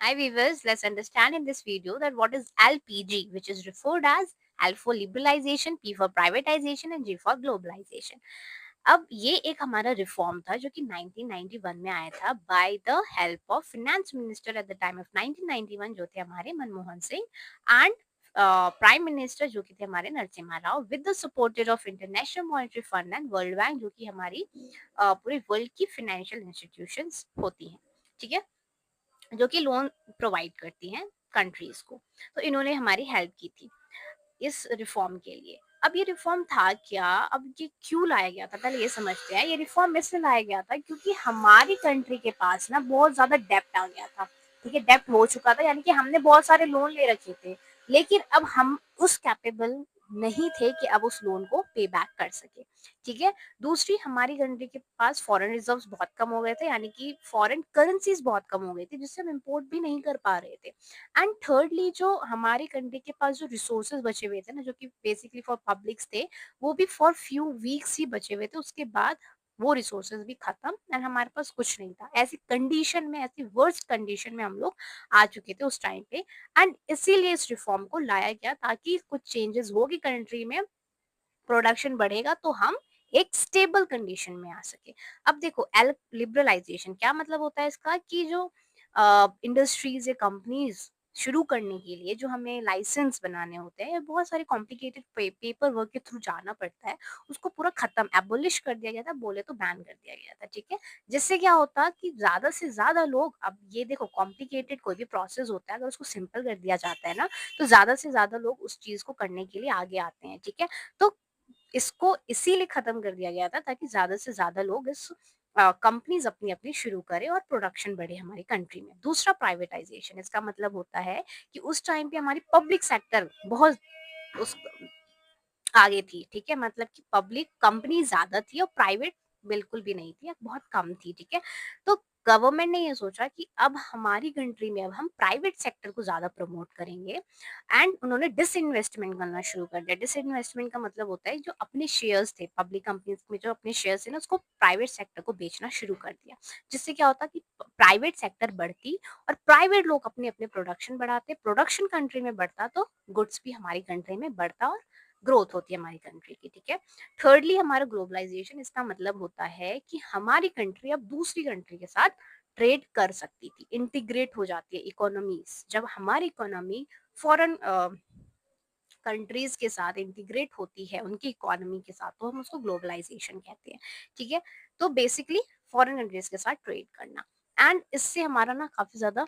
Hi viewers, let's understand in this video that what is LPG, which is referred as L for liberalization, P for privatization and G for globalization. अब ये एक हमारा reform था जो कि 1991 में आया था by the help of finance minister at the time of 1991 जो थे हमारे Manmohan Singh and prime minister जो कि थे हमारे Narasimha Rao with the supported of international monetary fund and world bank जो कि हमारी पूरी वर्ल्ड की फाइनेंशियल इंस्टीट्यूशंस होती हैं, ठीक है, जो कि लोन प्रोवाइड करती हैं कंट्रीज को। तो इन्होंने हमारी हेल्प की थी इस रिफॉर्म के लिए। अब ये रिफॉर्म था क्या, अब ये क्यों लाया गया था, पहले ये समझते हैं। ये रिफॉर्म इसलिए लाया गया था क्योंकि हमारी कंट्री के पास ना बहुत ज्यादा डेप्ट आ गया था, ठीक है, डेप्ट हो चुका था, यानी कि हमने बहुत सारे लोन ले रखे थे, लेकिन अब हम उस कैपेबल नहीं थे कि अब उस लोन को पे बैक कर सके, ठीक है। दूसरी, हमारी कंट्री के पास फॉरेन रिजर्व्स बहुत कम हो गए थे, यानी कि फॉरेन करेंसीज बहुत कम हो गई थी, जिससे हम इंपोर्ट भी नहीं कर पा रहे थे। एंड थर्डली, जो हमारी कंट्री के पास जो रिसोर्सेज बचे हुए थे ना, जो कि बेसिकली फॉर पब्लिक्स थे, वो भी फॉर फ्यू वीक्स ही बचे हुए थे, उसके बाद वो रिसोर्सेज भी खत्म एंड हमारे पास कुछ नहीं था। ऐसी कंडीशन में, ऐसी वर्स्ट कंडीशन में हम लोग आ चुके थे उस टाइम पे। एंड इसीलिए इस रिफॉर्म को लाया गया ताकि कुछ चेंजेस होगी कंट्री में, प्रोडक्शन बढ़ेगा तो हम एक स्टेबल कंडीशन में आ सके। अब देखो, लिबरलाइजेशन क्या मतलब होता है इसका, कि जो इंडस्ट्रीज या कंपनीज शुरू करने के लिए जो हमें लाइसेंस बनाने होते हैं, बहुत सारे कॉम्प्लिकेटेड पेपर वर्क के थ्रू जाना पड़ता है, उसको पूरा खत्म एबोलिश कर दिया गया था, बोले तो बैन कर दिया गया था, ठीक है। जिससे क्या होता कि ज्यादा से ज्यादा लोग, अब ये देखो, कॉम्प्लिकेटेड कोई भी प्रोसेस होता है, अगर उसको सिंपल कर दिया जाता है ना, तो ज्यादा से ज्यादा लोग उस चीज को करने के लिए आगे आते हैं, ठीक है। तो इसको इसीलिए खत्म कर दिया गया था ताकि ज्यादा से ज्यादा लोग इस कंपनीज अपनी अपनी शुरू करें और प्रोडक्शन बढ़े हमारी कंट्री में। दूसरा, प्राइवेटाइजेशन, इसका मतलब होता है कि उस टाइम पे हमारी पब्लिक सेक्टर बहुत उस आगे थी, ठीक है, मतलब कि पब्लिक कंपनी ज्यादा थी और प्राइवेट बिल्कुल भी नहीं थी, बहुत कम थी, ठीक है। तो गवर्नमेंट ने ये सोचा कि अब हमारी कंट्री में अब हम प्राइवेट सेक्टर को ज्यादा प्रमोट करेंगे एंड उन्होंने डिसइन्वेस्टमेंट करना शुरू कर दिया। डिसइन्वेस्टमेंट का मतलब होता है जो अपने शेयर्स थे पब्लिक कंपनीज में, जो अपने शेयर्स थे ना, उसको प्राइवेट सेक्टर को बेचना शुरू कर दिया। जिससे क्या होता कि प्राइवेट सेक्टर बढ़ती और प्राइवेट लोग अपने अपने प्रोडक्शन बढ़ाते, प्रोडक्शन कंट्री में बढ़ता तो गुड्स भी हमारी कंट्री में बढ़ता और ग्रोथ होती है हमारी कंट्री की, ठीक है। थर्डली, हमारा ग्लोबलाइजेशन, इसका मतलब होता है कि हमारी कंट्री अब दूसरी कंट्री के साथ ट्रेड कर सकती थी, इंटीग्रेट हो जाती है इकोनॉमीज। जब हमारी इकोनॉमी फॉरेन कंट्रीज के साथ इंटीग्रेट होती है, उनकी इकोनॉमी के साथ, तो हम उसको ग्लोबलाइजेशन कहते हैं, ठीक है। तो बेसिकली फॉरेन कंट्रीज के साथ ट्रेड करना, एंड इससे हमारा ना काफी ज्यादा